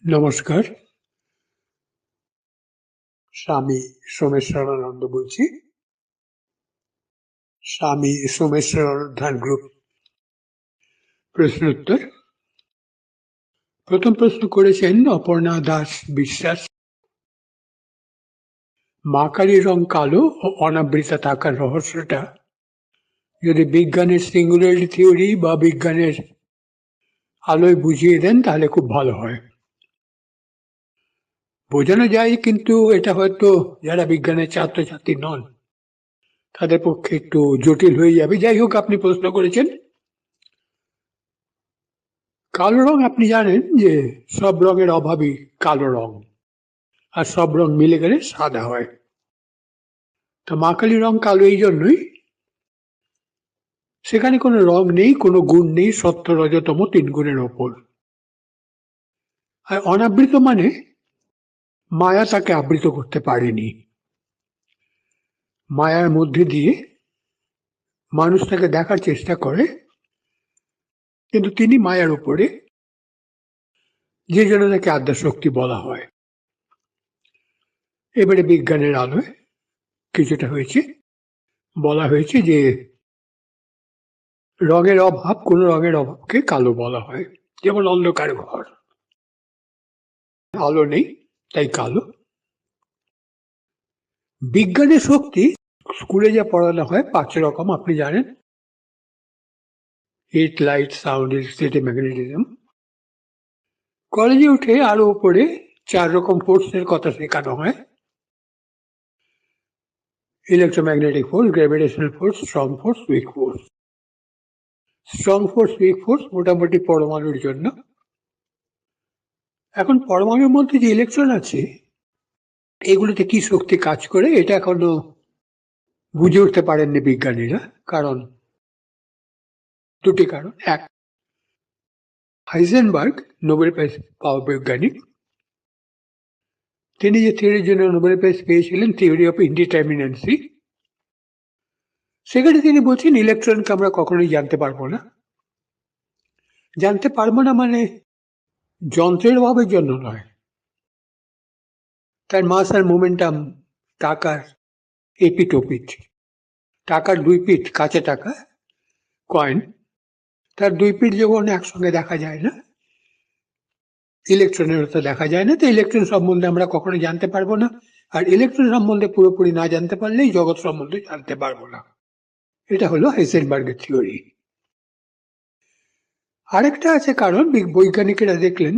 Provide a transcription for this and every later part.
নমস্কার, স্বামী সোমেশ্বরানন্দ বলছি। স্বামী সোমেশ্বর ধ্যান গ্রুপ। প্রশ্নোত্তর। প্রথম প্রশ্ন করেছেন অপর্ণা দাস বিশ্বাস। মা কালীর রং কালো ও অনাবৃতা থাকার রহস্যটা যদি বিজ্ঞানের সিঙ্গুলারিটি থিওরি বা বিজ্ঞানের আলোয় বুঝিয়ে দেন তাহলে খুব ভালো হয়। বোঝানো যায়, কিন্তু এটা হয়তো যারা বিজ্ঞানের ছাত্রছাত্রী নন তাদের পক্ষে একটু জটিল হয়ে যাবে। যাই হোক, আপনি প্রশ্ন করেছেন। কালো রং, আপনি জানেন যে সব রঙের অভাবই কালো রং, আর সব রং মিলে গেলে সাদা হয়। তো মা কালীর রং কালো এই জন্যই, সেখানে কোনো রং নেই, কোনো গুণ নেই, সত্য রজতম 3 গুণের ওপর। আর অনাবৃত মানে মায়া তাকে আবৃত করতে পারেনি। মায়ার মধ্যে দিয়ে মানুষ তাকে দেখার চেষ্টা করে, কিন্তু তিনি মায়ার উপরে, যে জন্য তাকে আদ্যাশক্তি বলা হয়। এবারে বিজ্ঞানের আলোয় কিছুটা হয়েছে, বলা হয়েছে যে রঙের অভাব, কোন রঙের অভাবকে কালো বলা হয়। যেমন অন্ধকার ঘর, আলো নেই তাই কালো। বিজ্ঞানের শক্তি স্কুলে যা পড়ানো হয় 5 রকম, আপনি জানেন। Heat, light, sound, electricity, magnetism. কলেজে উঠে আরো উপরে 4 রকম ফোর্সের কথা শেখানো হয়: electromagnetic force, gravitational force, strong force, week force. Strong force, week force মোটামুটি পরমাণুর জন্য। এখন পরমাণুর মধ্যে যে ইলেকট্রন আছে, এগুলোতে কি শক্তি কাজ করে এটা এখনো বুঝে উঠতে পারেননি বিজ্ঞানীরা। কারণ দুটি কারণ। এক, হাইজেনবার্গ নোবেল প্রাইজ পাওয়া বৈজ্ঞানিক, তিনি যে থিওরির জন্য নোবেল প্রাইজ পেয়েছিলেন, থিওরি অফ ইনডিটারমিনেন্সি, সেখানে তিনি বলছেন ইলেকট্রনকে আমরা কখনোই জানতে পারবো না। জানতে পারবো না মানে যন্ত্রের অভাবের জন্য নয়, তার মাস আর মোমেন্টাম টাকার এপিট ওপিট। টাকার 2 পিঠ, কাঁচা টাকা কয়েন, তার 2 পিঠ যখন একসঙ্গে দেখা যায় না, ইলেকট্রনের তো দেখা যায় না। তো ইলেকট্রন সম্বন্ধে আমরা কখনো জানতে পারবো না, আর ইলেকট্রন সম্বন্ধে পুরোপুরি না জানতে পারলেই জগৎ সম্বন্ধে জানতে পারবো না। এটা হলো হাইজেনবার্গের থিওরি। আরেকটা আছে কারণ, বৈজ্ঞানিকেরা দেখলেন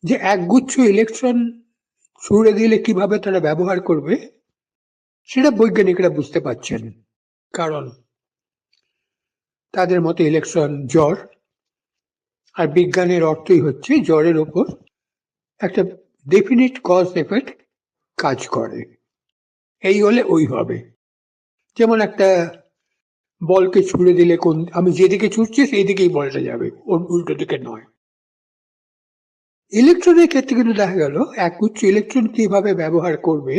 যে একগুচ্ছ ইলেকট্রন ছুড়ে দিলে কিভাবে তারা ব্যবহার করবে সেটা বৈজ্ঞানিকরা বুঝতে পারছেন। কারণ তাদের মতে ইলেকট্রন জ্বর, আর বিজ্ঞানের অর্থই হচ্ছে জ্বরের ওপর একটা ডেফিনিট কজ এফেক্ট কাজ করে। এই হলে ওই হবে। যেমন একটা বলকে ছুড়ে দিলে আমি যেদিকে ছুটছি সেই দিকেই বলটা যাবে, উল্টো দিকে নয়। ইলেকট্রনের ক্ষেত্রে কিন্তু দেখা গেল একগুচ্ছ ইলেকট্রন কিভাবে ব্যবহার করবে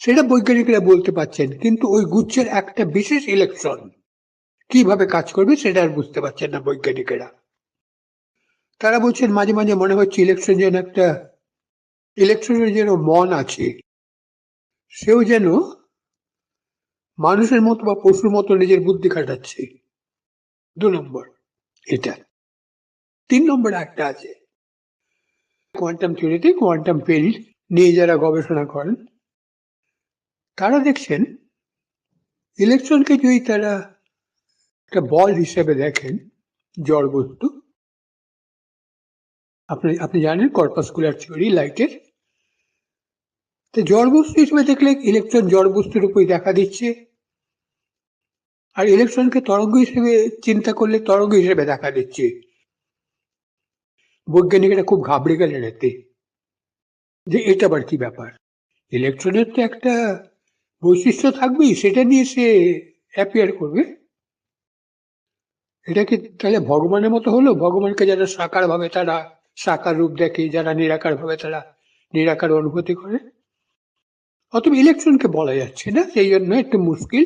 সেটা বৈজ্ঞানিকরা বলতে পারছেন, কিন্তু ওই গুচ্ছের একটা বিশেষ ইলেকট্রন কিভাবে কাজ করবে সেটা আর বুঝতে পারছেন না বৈজ্ঞানিকেরা। তারা বলছেন মাঝে মাঝে মনে হচ্ছে ইলেকট্রনের যেন মন আছে, সেও যেন মানুষের মতো বা পশুর মতো নিজের বুদ্ধি খাটাচ্ছে। 2 নম্বর এটা। 3 নম্বর একটা আছে, কোয়ান্টাম থিওরিতে কোয়ান্টাম ফিল্ড নিয়ে যারা গবেষণা করেন তারা দেখছেন ইলেকট্রনকে যদি তারা একটা বল হিসেবে দেখেন, জড় বস্তু, আপনি জানেন কর্পাসকুলার থিওরি লাইটের, তো জড় বস্তু হিসেবে দেখলে ইলেকট্রন জড় বস্তুর উপর দেখা দিচ্ছে, আর ইলেকট্রনকে তরঙ্গ হিসেবে চিন্তা করলে তরঙ্গ হিসেবে দেখা দিচ্ছে। বৈজ্ঞানিকরা খুব ঘাবড়ে গেলেন এতে, যে এটা আবার কি ব্যাপার, ইলেকট্রনের তো একটা বৈশিষ্ট্য থাকবেই, সেটা নিয়ে সে অ্যাপিয়ার করবে। এটা কি তাহলে ভগবানের মতো হলো? ভগবানকে যারা সাকার ভাবে তারা সাকার রূপ দেখে, যারা নিরাকার ভাবে তারা নিরাকার অনুভূতি করে। অতএব ইলেকট্রনকে বলা যাচ্ছে না, সেই জন্য একটু মুশকিল।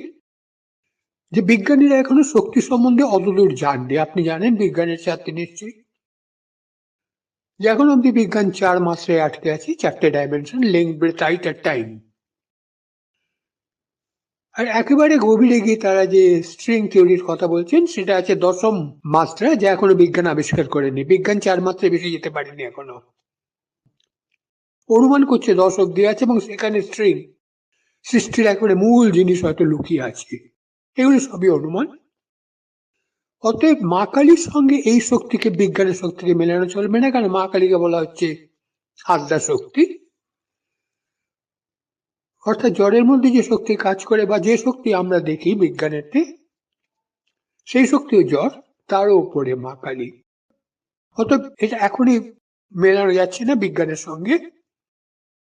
যে বিজ্ঞানীরা এখনো শক্তি সম্বন্ধে অতদূর জাননি। আপনি জানেন বিজ্ঞানের ছাত্রী নিশ্চয়ই, যে এখন অব্দি বিজ্ঞান 4 মাত্রায় আটকে আছে, 4টে ডাইমেনশন, লেংথ, ব্রেথ, হাইট আর টাইম। আর একেবারে গভীরে গিয়ে তারা যে স্ট্রিং থিওরির কথা বলছেন, সেটা আছে 10ম মাত্রা, যা এখনো বিজ্ঞান আবিষ্কার করেনি। বিজ্ঞান 4 মাত্রায় বেশি যেতে পারেনি এখনো। অনুমান করছে 10 অব্দি আছে, এবং সেখানে স্ট্রিং সৃষ্টির একেবারে মূল জিনিস হয়তো লুকিয়ে আছে। এগুলো সবই অনুমান। অতএব মা কালীর সঙ্গে এই শক্তিকে, বিজ্ঞানের শক্তিকে মেলানো চলবে না, কারণ মা কালীকে বলা হচ্ছে আদ্যা শক্তি। অর্থাৎ জড়ের মধ্যে যে শক্তি কাজ করে, বা যে শক্তি আমরা দেখি বিজ্ঞানেতে, সেই শক্তিও জড়, তারও উপরে মা কালী। অতএব এটা এখনই মেলানো যাচ্ছে না বিজ্ঞানের সঙ্গে,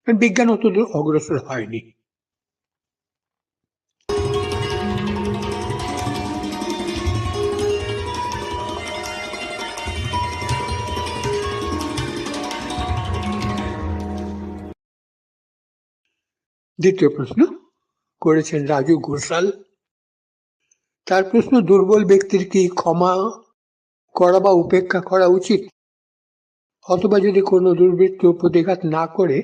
কারণ বিজ্ঞান অতদূর অগ্রসর হয়নি। দ্বিতীয় প্রশ্ন করেছেন রাজু ঘোষাল। তার প্রশ্ন, দুর্বল ব্যক্তির কি ক্ষমা করা বা উপেক্ষা করা উচিত? অথবা যদি কোনো দুর্বৃত্ত প্রতিঘাত না করে,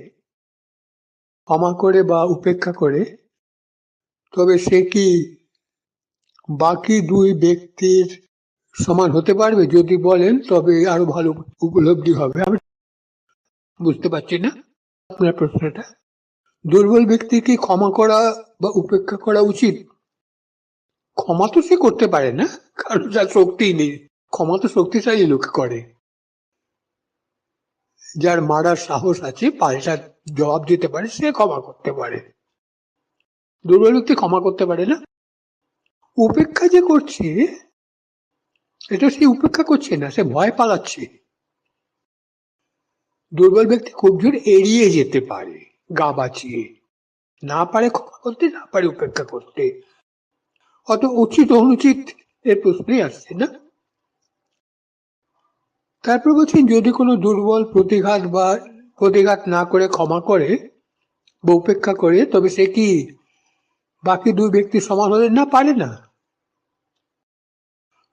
ক্ষমা করে বা উপেক্ষা করে, তবে সে কি বাকি দুই ব্যক্তির সমান হতে পারবে? যদি বলেন তবে আরো ভালো উপলব্ধি হবে। আমি বুঝতে পারছি না আপনার প্রশ্নটা। দুর্বল ব্যক্তিকে ক্ষমা করা বা উপেক্ষা করা উচিত? ক্ষমা তো সে করতে পারে না, কারণ তার শক্তি নেই। ক্ষমা তো শক্তিশালী লোক করে, যার মারার সাহস আছে, পাল্টা জবাব দিতে পারে, সে ক্ষমা করতে পারে। দুর্বল ব্যক্তি ক্ষমা করতে পারে না। উপেক্ষা যে করছে, এটা সে উপেক্ষা করছে না, সে ভয় পালাচ্ছে। দুর্বল ব্যক্তি খুব জোর এড়িয়ে যেতে পারে, গা বাঁচিয়ে, না পারে ক্ষমা করতে, না পারে উপেক্ষা করতে। অত উচিত অনুচিত এর প্রশ্নই আসছে না। তারপর বলছেন, যদি কোনো দুর্বল প্রতিঘাত না করে ক্ষমা করে বা উপেক্ষা করে, তবে সে কি বাকি দুই ব্যক্তি সমান হতে না পারে না?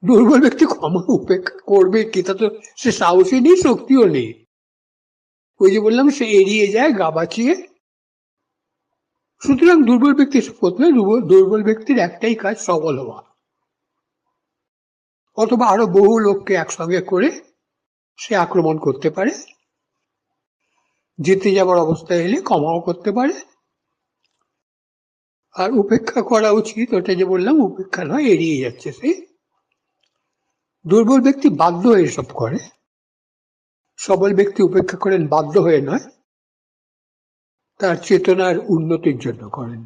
দুর্বল ব্যক্তি ক্ষমা উপেক্ষা করবে কি, তা তো সে সাহসী নেই, শক্তিও নেই। ওই যে বললাম, সে এড়িয়ে যায় গা বাঁচিয়ে। সুতরাং দুর্বল ব্যক্তির প্রথমে দুর্বল ব্যক্তির একটাই কাজ, সবল হওয়া, অথবা আরো বহু লোককে একসঙ্গে করে সে আক্রমণ করতে পারে। জিতে যাবার অবস্থায় এলে ক্ষমাও করতে পারে। আর উপেক্ষা করা উচিত, ওটা যে বললাম, উপেক্ষা নয়, এড়িয়ে যাচ্ছে সে। দুর্বল ব্যক্তি বাধ্য হয়ে এসব করে, সবল ব্যক্তি উপেক্ষা করেন বাধ্য হয়ে নয়, তার চেতনার উন্নতির জন্য করেন।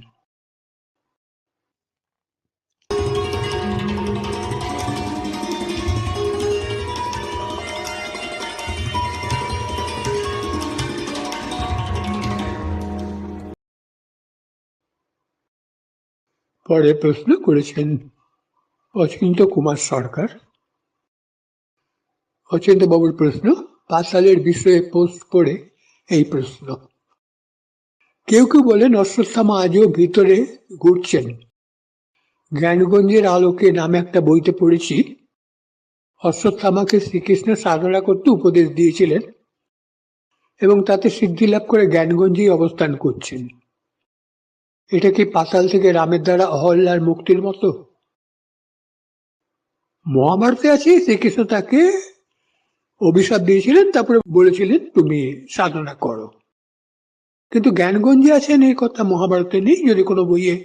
পরে প্রশ্ন করেছেন অচিন্ত কুমার সরকার। অচিন্ত বাবুর প্রশ্ন, পাতালের বিষয়ে পোস্ট পড়ে এই প্রশ্ন। কেউ কেউ বলেন অশ্বত্থামা আজও ভিতরে ঘুরছেন। জ্ঞানগঞ্জের আলোকে নামে একটা বইতে পড়েছি, অশ্বত্থামাকে শ্রীকৃষ্ণ সাধনা করতে উপদেশ দিয়েছিলেন এবং তাতে সিদ্ধি লাভ করে জ্ঞানগঞ্জেই অবস্থান করছেন। এটা কি পাতাল থেকে রামের দ্বারা অহল্যার মুক্তির মতো? মহাভারতে আছে শ্রীকৃষ্ণ তাকে অভিশাপ দিয়েছিলেন, তারপরে বলেছিলেন তুমি সাধনা করো। কিন্তু জ্ঞানগঞ্জে আছেন এই কথা মহাভারতে নেই। যদি কোনো বইয়ে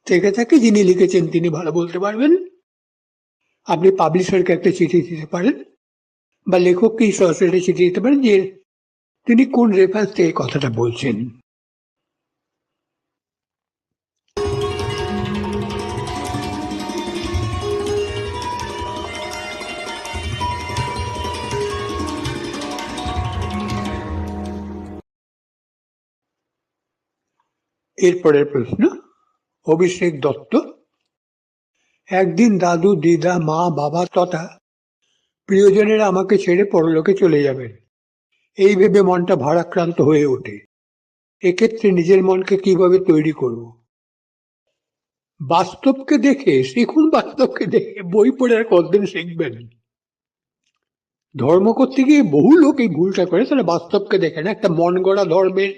থেকে থাকে, যিনি লিখেছেন তিনি ভালো বলতে পারবেন। আপনি পাবলিশারকে একটা চিঠি দিতে পারেন, বা লেখককেই সরাসরি চিঠি দিতে পারেন যে তিনি কোন রেফারেন্স থেকে কথাটা বলছেন। এরপরের প্রশ্ন, অভিষেক দত্ত। একদিন দাদু, দিদা, মা, বাবা তথা প্রিয়জনেরা আমাকে ছেড়ে পরলোকে চলে যাবেন, এই ভেবে মনটা ভারাক্রান্ত হয়ে ওঠে। এক্ষেত্রে নিজের মনকে কিভাবে তৈরি করব? বাস্তবকে দেখে শিখুন। বাস্তবকে দেখে বই পড়ে আর কতদিন শিখবেন? ধর্ম করতে গিয়ে বহু লোক এই ভুলটা করে, তাহলে বাস্তবকে দেখে না, একটা মন গড়া ধর্মের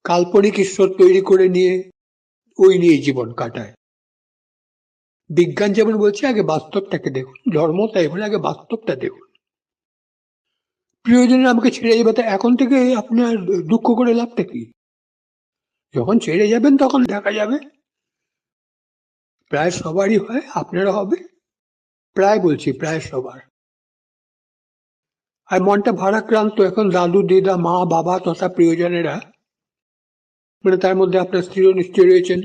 কাল্পনিক ঈশ্বর তৈরি করে নিয়ে ওই নিয়ে জীবন কাটায়। বিজ্ঞান যেমন বলছে আগে বাস্তবটাকে দেখুন, ধর্ম তাই বলে আগে বাস্তবটা দেখুন। প্রিয়জনের আমাকে ছেড়ে যাবে, তা এখন থেকে আপনার দুঃখ করে লাভটা কি? যখন ছেড়ে যাবেন তখন দেখা যাবে। প্রায় সবারই হয়, আপনারা হবে, প্রায় বলছি প্রায় সবার। আর মনটা ভারাক্রান্ত। এখন দাদু, দিদা, মা, বাবা তথা প্রিয়জনেরা, মানে তার মধ্যে আপনার স্ত্রীও নিশ্চয় রয়েছেন,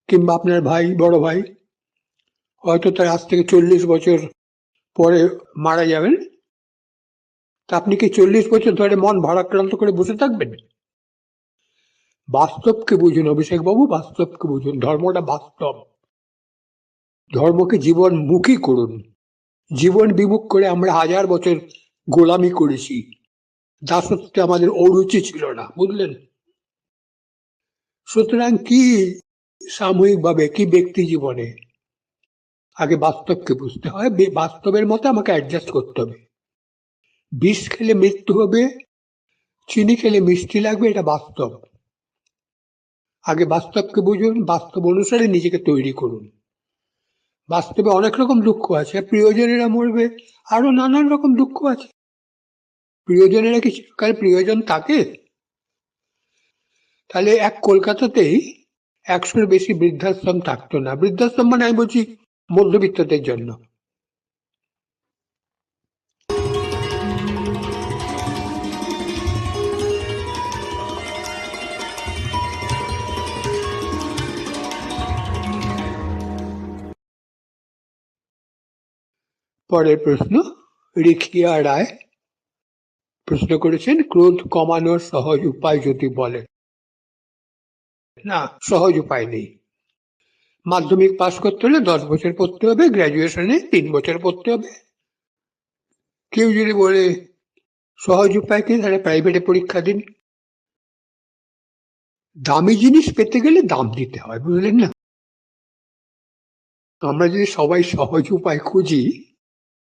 কিংবা আপনার ভাই, বড় ভাই, হয়তো তার আজ থেকে 40 বছর পরে মারা যাবেন। তা আপনি কি 40 বছর ধরে মন ভারাক্রান্ত করে বসে থাকবেন? বাস্তবকে বুঝুন অভিষেক বাবু, বাস্তবকে বুঝুন। ধর্মটা বাস্তব। ধর্মকে জীবন মুখী করুন। জীবন বিমুখ করে আমরা 1000 বছর গোলামি করেছি। দাসত্বে আমাদের অরুচি ছিল না, বুঝলেন? সুতরাং কি সাময়িকভাবে, কি ব্যক্তি জীবনে, আগে বাস্তবকে বুঝতে হয়। বাস্তবের মতো আমাকে অ্যাডজাস্ট করতে হবে। বিষ খেলে মৃত্যু হবে, চিনি খেলে মিষ্টি লাগবে, এটা বাস্তব। আগে বাস্তবকে বুঝুন, বাস্তব অনুসারে নিজেকে তৈরি করুন। বাস্তবে অনেক রকম দুঃখ আছে, প্রিয়জনেরা মরবে, আরো নানান রকম দুঃখ আছে। প্রিয়জনেরা কি চিরকাল প্রিয়জন থাকে? তাহলে কলকাতাতেই 100-র বেশি বৃদ্ধাশ্রম থাকতো না। বৃদ্ধাশ্রম মানে আমি বলছি মধ্যবিত্তদের জন্য। পরের প্রশ্ন, রিখিয়া রায় প্রশ্ন করেছেন, ক্রোধ কমানোর সহজ উপায় যদি বলেন। না, সহজ উপায় নেই। মাধ্যমিক পাস করতে হলে 10 বছর পড়তে হবে, গ্র্যাজুয়েশনে 3 বছর পড়তে হবে। কেউ যদি বলে সহজ উপায় কি, তাহলে প্রাইভেটে পরীক্ষা দিন। দামি জিনিস পেতে গেলে দাম দিতে হয়, বুঝলেন না? আমরা যদি সবাই সহজ উপায় খুঁজি,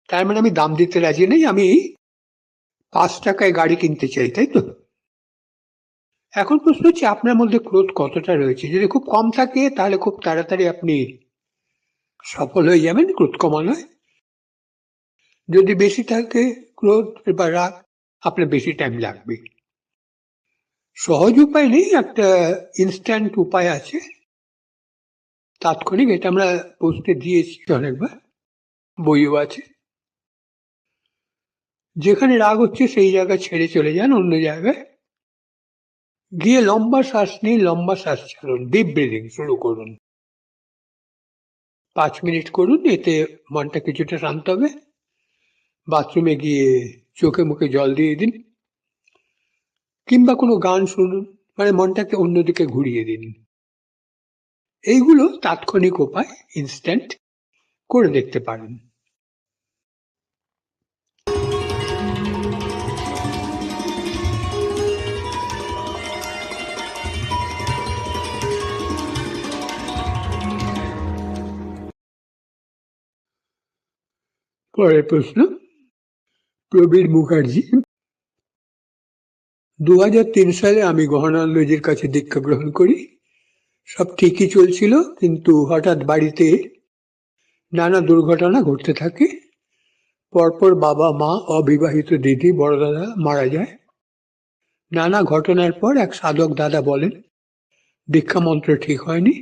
তার মানে আমি দাম দিতে রাজি নেই, আমি 5 টাকায় গাড়ি কিনতে চাই, তাই তো? এখন প্রশ্ন হচ্ছে আপনার মধ্যে ক্রোধ কতটা রয়েছে। যদি খুব কম থাকে তাহলে খুব তাড়াতাড়ি আপনি সফল হয়ে যাবেন ক্রোধ কমানোয়। যদি বেশি থাকে ক্রোধ বা রাগ, আপনার বেশি টাইম লাগবে। সহজ উপায় নেই, একটা ইনস্ট্যান্ট উপায় আছে, তাৎক্ষণিক। এটা আমরা পোস্টে দিয়েছি অনেকবার, বইও আছে। যেখানে রাগ হচ্ছে সেই জায়গা ছেড়ে চলে যান অন্য জায়গায়, গিয়ে লম্বা শ্বাস নিন, লম্বা শ্বাস ছাড়ুন, ডিপ ব্রিদিং শুরু করুন। 5 মিনিট করুন, এতে মনটা কিছুটা শান্ত হবে। বাথরুমে গিয়ে চোখে মুখে জল দিয়ে দিন, কিংবা কোনো গান শুনুন, মানে মনটাকে অন্যদিকে ঘুরিয়ে দিন। এইগুলো তাৎক্ষণিক উপায়, ইনস্ট্যান্ট, করে দেখতে পারেন। পরের প্রশ্ন, প্রবীর মুখার্জি। 2003 সালে আমি গহনানন্দজির কাছে দীক্ষা গ্রহণ করি। সব ঠিকই চলছিল, কিন্তু হঠাৎ বাড়িতে নানা দুর্ঘটনা ঘটতে থাকে। পরপর বাবা, মা, অবিবাহিত দিদি, বড় দাদা মারা যায়। নানা ঘটনার পর এক সাধক দাদা বলেন, দীক্ষা মন্ত্র ঠিক হয়নি।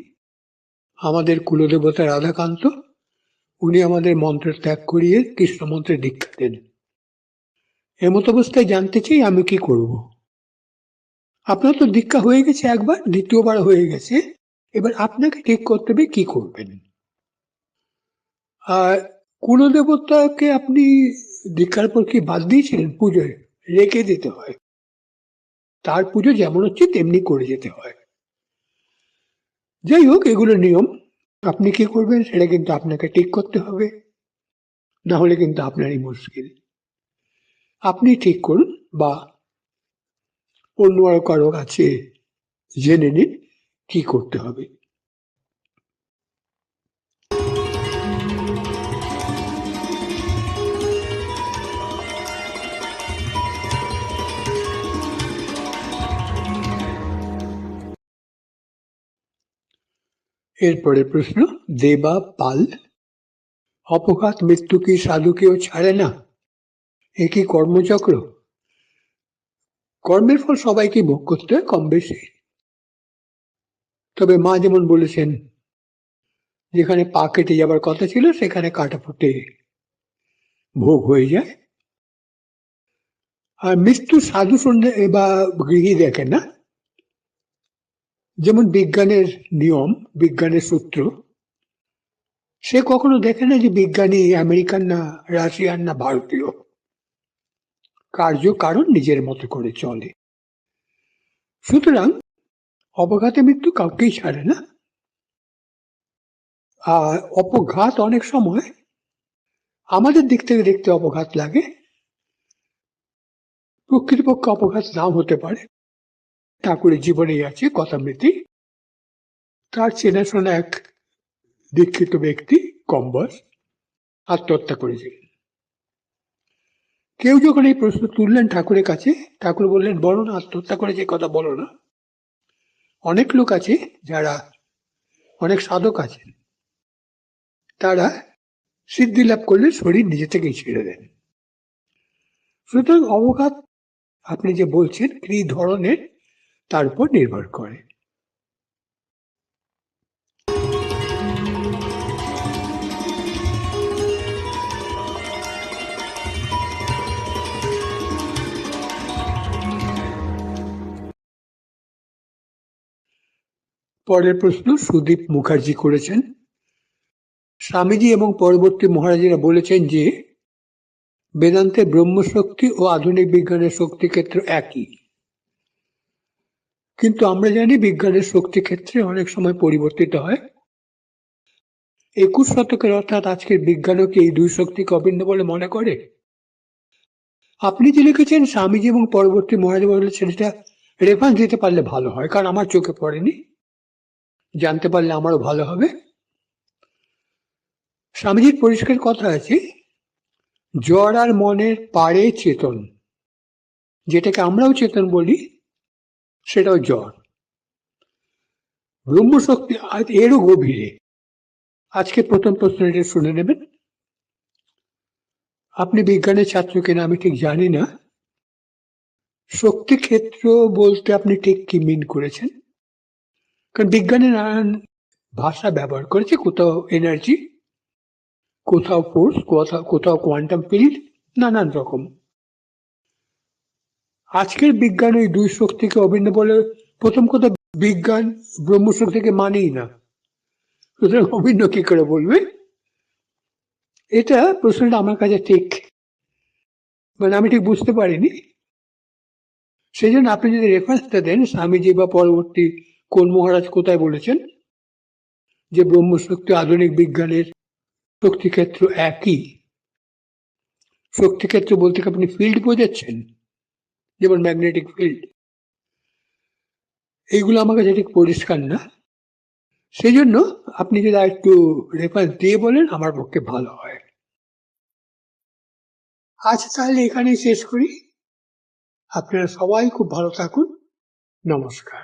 আমাদের কুলদেবতা রাধাকান্ত, উনি আমাদের মন্ত্র ত্যাগ করিয়ে কৃষ্ণ মন্ত্রে দীক্ষা দেন। এমত অবস্থায় জানতে চাই আমি কি করব। আপনার তো দীক্ষা হয়ে গেছে একবার, দ্বিতীয়বার হয়ে গেছে, এবার আপনাকে ঠিক করতে হবে কি করবেন। আর কুলদেবতাকে আপনি দীক্ষার পর কি বাদ দিয়েছিলেন? পুজোয় রেখে দিতে হয়, তার পুজো যেমন হচ্ছে তেমনি করে যেতে হয়। যাই হোক, এগুলো নিয়ম। আপনি কি করবেন সেটা কিন্তু আপনাকে ঠিক করতে হবে, না হলে কিন্তু আপনারই মুশকিল। আপনি ঠিক করুন বা অন্য কারো কাছে জেনে নিন কি করতে হবে। এরপরে প্রশ্ন, দেবা পাল, অপঘাত মৃত্যু কি সাধুকেও ছাড়ে না? এ কি কর্মচক্র? কর্মের ফল সবাইকে ভোগ করতে হয় কম বেশি। তবে মা যেমন বলেছেন, যেখানে পা কেটে যাবার কথা ছিল সেখানে কাটা ফুটে ভোগ হয়ে যায়। আর মৃত্যু সাধু সন্ধ্যে বা গৃহী দেখে না। যেমন বিজ্ঞানের নিয়ম, বিজ্ঞানের সূত্র, সে কখনো দেখে না যে বিজ্ঞানী আমেরিকান না রাশিয়ান না ভারতীয়। কার্য কারণ নিজের মতো করে চলে। সুতরাং অপঘাতে মৃত্যু কাউকেই ছাড়ে না। আর অপঘাত অনেক সময় আমাদের দিক থেকে দেখতে অপঘাত লাগে, প্রকৃতপক্ষে অপঘাত নাও হতে পারে। ঠাকুরের জীবনেই আছে কথামৃতি। তার চেনাশোনা এক দীক্ষিত ব্যক্তি কম বয়স আত্মহত্যা করেছিলেন। কেউ যখন এই প্রশ্ন তুললেন ঠাকুরের কাছে, ঠাকুর বললেন, বলো না আত্মহত্যা করেছে, কথা বলো না। অনেক লোক আছে যারা, অনেক সাধক আছেন, তারা সিদ্ধি লাভ করলে শরীর নিজে থেকেই ছেড়ে দেন। সুতরাং অবঘাত আপনি যে বলছেন কি ধরনের তার উপর নির্ভর করে। পরের প্রশ্ন সুদীপ মুখার্জি করেছেন, স্বামীজি এবং পরবর্তী মহারাজেরা বলেছেন যে বেদান্তে ব্রহ্মশক্তি ও আধুনিক বিজ্ঞানের শক্তি ক্ষেত্র একই, কিন্তু আমরা জানি বিজ্ঞানের শক্তি ক্ষেত্রে অনেক সময় পরিবর্তিত হয়। 21 শতকের অর্থাৎ আজকের বিজ্ঞানও কি এই দুই শক্তিকে অভিন্ন বলে মনে করে? আপনি যে লিখেছেন স্বামীজি এবং পরবর্তী মহারাজ বলেছেন, সেটা রেফারেন্স দিতে পারলে ভালো হয়, কারণ আমার চোখে পড়েনি, জানতে পারলে আমারও ভালো হবে। স্বামীজির পরিষ্কার কথা আছে, জ্বর আর মনের পারে চেতন, যেটাকে আমরাও চেতন বলি, সেটাও জ্বর। ব্রহ্মশক্তি এরও গভীরে। আজকে প্রথম প্রশ্নটা শুনে নেবেন। আপনি বিজ্ঞানের ছাত্র কিনা আমি ঠিক জানি না। শক্তি ক্ষেত্র বলতে আপনি ঠিক কি মিন করেছেন? কারণ বিজ্ঞানের নানান ভাষা ব্যবহার করেছে, কোথাও এনার্জি, কোথাও ফোর্স, কোথাও কোয়ান্টাম ফিল্ড, নানান রকম। আজকের বিজ্ঞান ওই দুই শক্তিকে অভিন্ন বলে প্রথম কথা, বিজ্ঞান ব্রহ্মশক্তিকে মানেই না, সুতরাং অভিন্ন কি করে বলবে? এটা প্রশ্নটা আমার কাছে ঠিক আমি ঠিক বুঝতে পারিনি। সেই জন্য আপনি যদি রেফারেন্সটা দেন, স্বামীজি বা পরবর্তী কোন মহারাজ কোথায় বলেছেন যে ব্রহ্মশক্তি আধুনিক বিজ্ঞানের শক্তিক্ষেত্র একই। শক্তিক্ষেত্র বলতে আপনি ফিল্ড বোঝাচ্ছেন, যেমন ম্যাগনেটিক ফিল্ড, এইগুলো আমার কাছে ঠিক পরিষ্কার না। সেই জন্য আপনি যদি একটু রেফারেন্স দিয়ে বলেন আমার পক্ষে ভালো হয়। আজ তাহলে এখানেই শেষ করি। আপনারা সবাই খুব ভালো থাকুন। নমস্কার।